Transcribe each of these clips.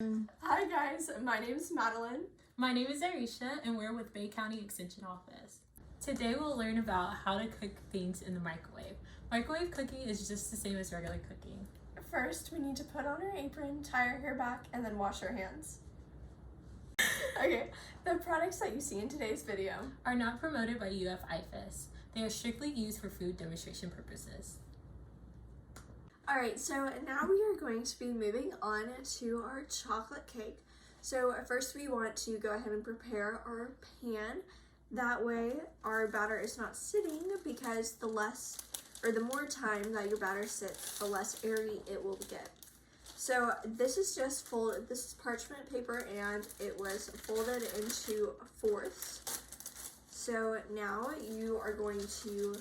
Hi guys, my name is Madeline. My name is Arisha and we're with Bay County Extension Office. Today we'll learn about how to cook things in the microwave. Microwave cooking is just the same as regular cooking. First, we need to put on our apron, tie our hair back, and then wash our hands. Okay, the products that you see in today's video are not promoted by UF IFAS. They are strictly used for food demonstration purposes. Alright, so now we are going to be moving on to our chocolate cake. So first we want to go ahead and prepare our pan. That way our batter is not sitting, because the more time that your batter sits, the less airy it will get. So this is just folded, this is parchment paper and it was folded into fourths. So now you are going to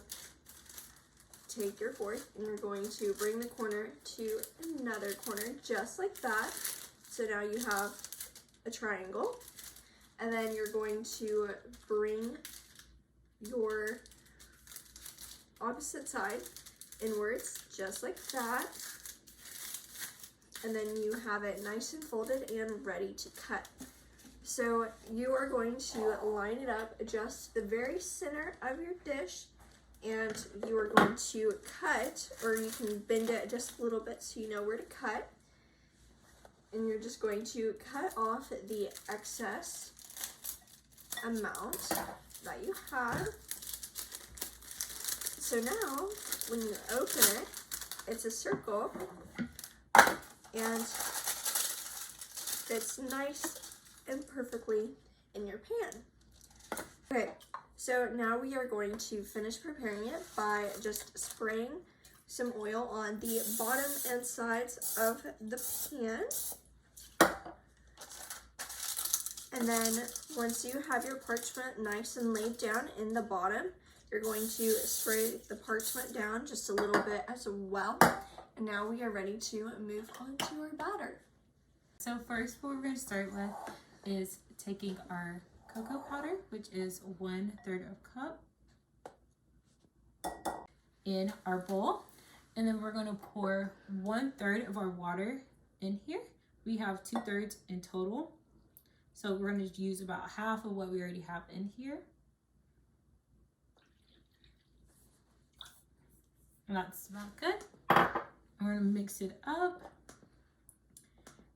take your fourth and you're going to bring the corner to another corner just like that. So now you have a triangle, and then you're going to bring your opposite side inwards just like that, and then you have it nice and folded and ready to cut. So you are going to line it up just the very center of your dish, and you are going to cut, or you can bend it just a little bit so you know where to cut. And you're just going to cut off the excess amount that you have. So now, when you open it, it's a circle and fits nice and perfectly in your pan. Okay. So now we are going to finish preparing it by just spraying some oil on the bottom and sides of the pan. And then once you have your parchment nice and laid down in the bottom, you're going to spray the parchment down just a little bit as well. And now we are ready to move on to our batter. So first, what we're going to start with is taking our cocoa powder, which is 1/3 cup, in our bowl, and then we're going to pour 1/3 of our water in here. We have 2/3 in total, so we're going to use about half of what we already have in here, and that's about good. We're going to mix it up,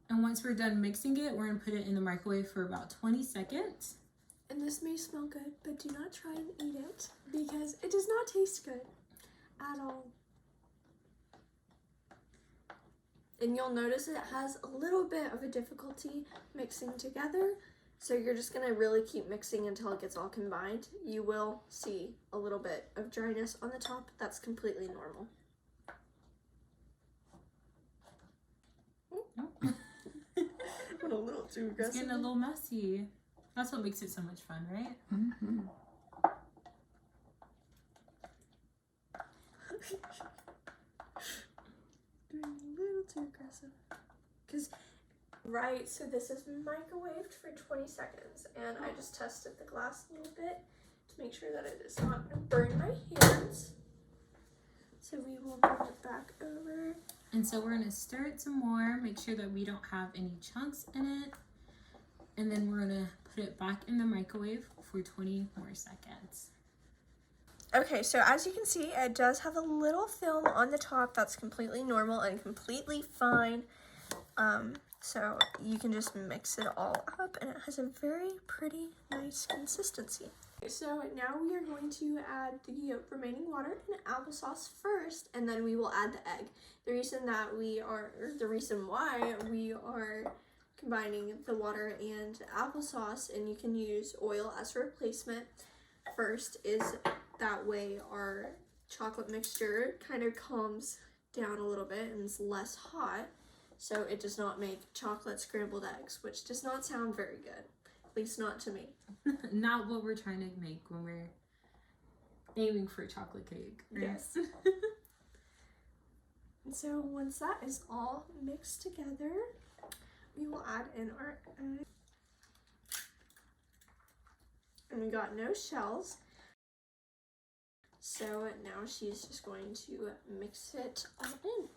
and once we're done mixing it, we're going to put it in the microwave for about 20 seconds. And this may smell good, but do not try and eat it, because it does not taste good at all. And you'll notice it has a little bit of a difficulty mixing together, so you're just gonna really keep mixing until it gets all combined. You will see a little bit of dryness on the top. That's completely normal. Went a little too aggressive. It's getting a little messy. That's what makes it so much fun, right? Mm-hmm. Doing a little too aggressive. Right, so this is microwaved for 20 seconds, and I just tested the glass a little bit to make sure that it is not going to burn my hands. So we will bring it back over. And so we're going to stir it some more, make sure that we don't have any chunks in it. And then we're going to put it back in the microwave for 20 more seconds. Okay, so as you can see, it does have a little film on the top. That's completely normal and completely fine. So you can just mix it all up, and it has a very pretty, nice consistency. So now we are going to add the remaining water and applesauce first, and then we will add the egg. The reason why we are combining the water and applesauce, and you can use oil as a replacement first, is that way our chocolate mixture kind of calms down a little bit and is less hot, so it does not make chocolate scrambled eggs, which does not sound very good, at least not to me. Not what we're trying to make when we're aiming for chocolate cake. Right? Yes. And so once that is all mixed together, we will add in our egg. And we got no shells. So now she's just going to mix it all in.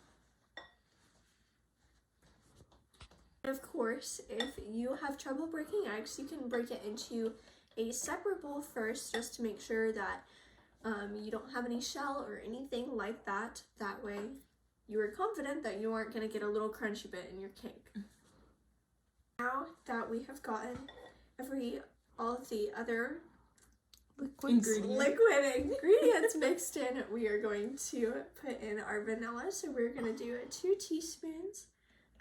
Of course, if you have trouble breaking eggs, you can break it into a separate bowl first just to make sure that you don't have any shell or anything like that. That way you are confident that you aren't going to get a little crunchy bit in your cake. Now that we have gotten all of the other liquid ingredients mixed in, we are going to put in our vanilla. So we're going to do 2 teaspoons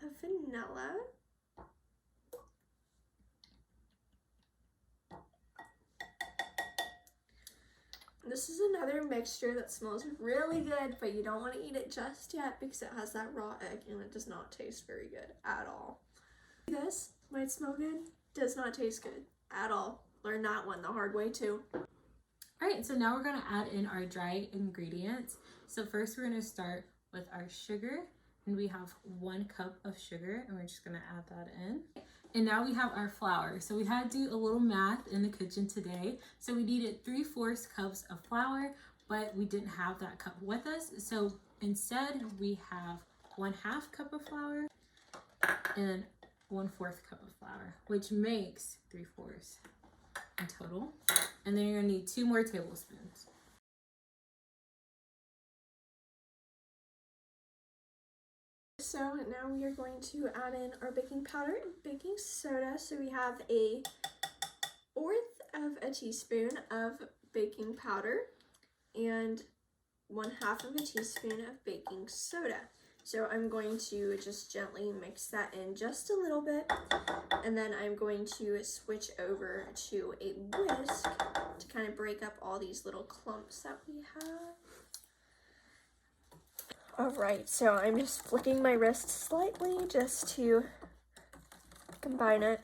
of vanilla. This is another mixture that smells really good, but you don't want to eat it just yet because it has that raw egg and it does not taste very good at all. This might smell good, does not taste good at all. Learn that one the hard way too. Alright, so now we're going to add in our dry ingredients. So first we're going to start with our sugar, and we have 1 cup of sugar, and we're just going to add that in. And now we have our flour. So we had to do a little math in the kitchen today. So we needed 3/4 cups of flour, but we didn't have that cup with us. So instead we have 1/2 cup of flour and 1/4 cup of flour, which makes 3/4 in total. And then you're gonna need 2 more tablespoons. So now we are going to add in our baking powder and baking soda. So we have 1/4 teaspoon of baking powder and 1/2 teaspoon of baking soda. So I'm going to just gently mix that in just a little bit, and then I'm going to switch over to a whisk to kind of break up all these little clumps that we have. Alright, so I'm just flicking my wrist slightly just to combine it.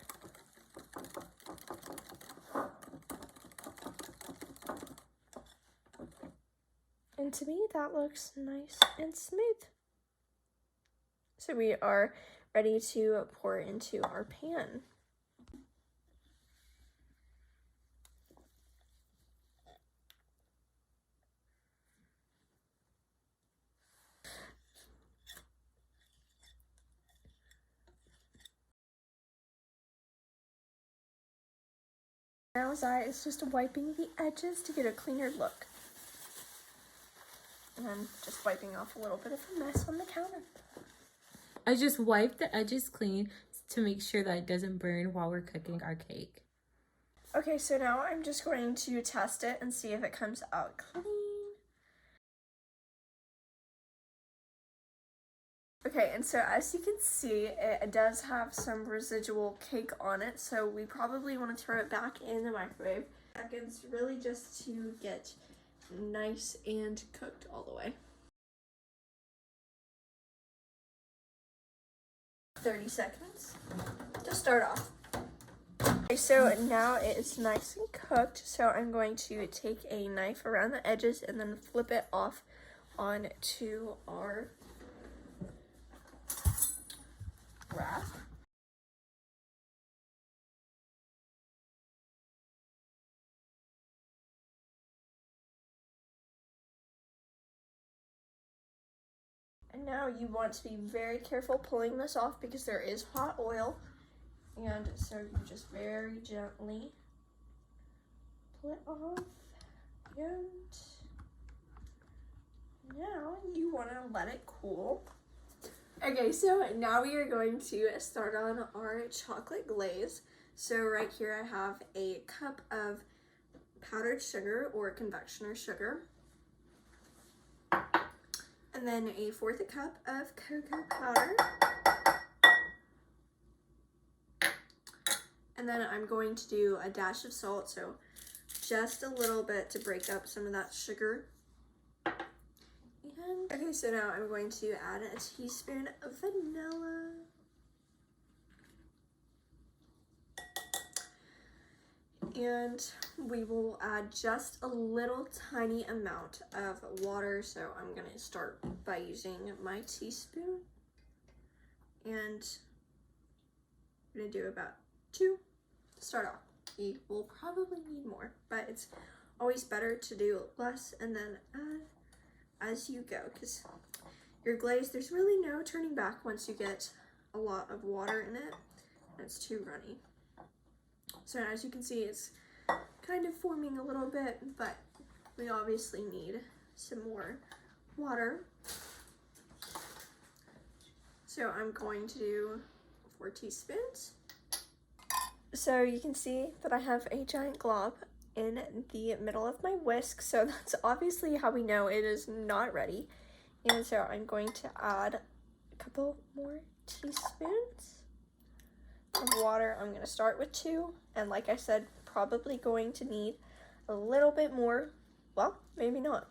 And to me, that looks nice and smooth. So we are ready to pour into our pan. Now Zai is just wiping the edges to get a cleaner look. And I'm just wiping off a little bit of a mess on the counter. I just wipe the edges clean to make sure that it doesn't burn while we're cooking our cake. Okay, so now I'm just going to test it and see if it comes out clean. Okay, and so as you can see, it does have some residual cake on it, so we probably want to throw it back in the microwave. Seconds, really just to get nice and cooked all the way. 30 seconds to start off. Okay, so now it is nice and cooked, so I'm going to take a knife around the edges and then flip it off onto our wrap. And now you want to be very careful pulling this off because there is hot oil. And so you just very gently pull it off. And now you want to let it cool. Okay, so now we are going to start on our chocolate glaze. So right here I have a cup of powdered sugar or confectioner sugar. And then a 1/4 cup of cocoa powder. And then I'm going to do a dash of salt, so just a little bit to break up some of that sugar. And okay, so now I'm going to add a teaspoon of vanilla. And we will add just a little tiny amount of water. So I'm gonna start by using my teaspoon. And I'm gonna do about 2 to start off. You will probably need more, but it's always better to do less and then add as you go, because your glaze, there's really no turning back once you get a lot of water in it and it's too runny. So as you can see, it's kind of forming a little bit, but we obviously need some more water. So I'm going to do 4 teaspoons. So you can see that I have a giant glob in the middle of my whisk, so that's obviously how we know it is not ready. And so I'm going to add a couple more teaspoons of water. I'm going to start with 2, and like I said, probably going to need a little bit more. Well, maybe not.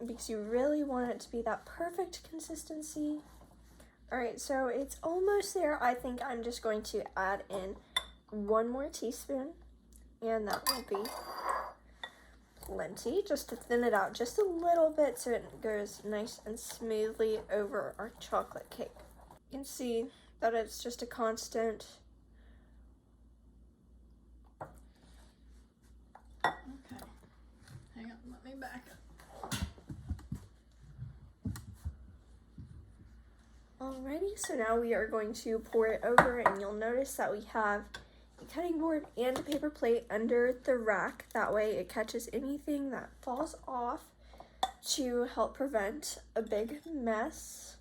Because you really want it to be that perfect consistency. Alright, so it's almost there. I think I'm just going to add in 1 more teaspoon, and that will be plenty, just to thin it out just a little bit so it goes nice and smoothly over our chocolate cake. You can see that it's just a constant. Okay, hang on, let me back up. Alrighty, so now we are going to pour it over, and you'll notice that we have a cutting board and a paper plate under the rack. That way it catches anything that falls off to help prevent a big mess.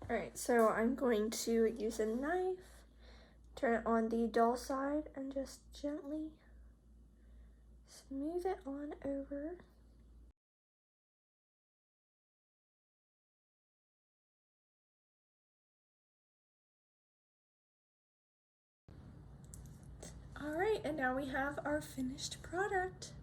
Alright, so I'm going to use a knife, turn it on the dull side, and just gently smooth it on over. Alright, and now we have our finished product.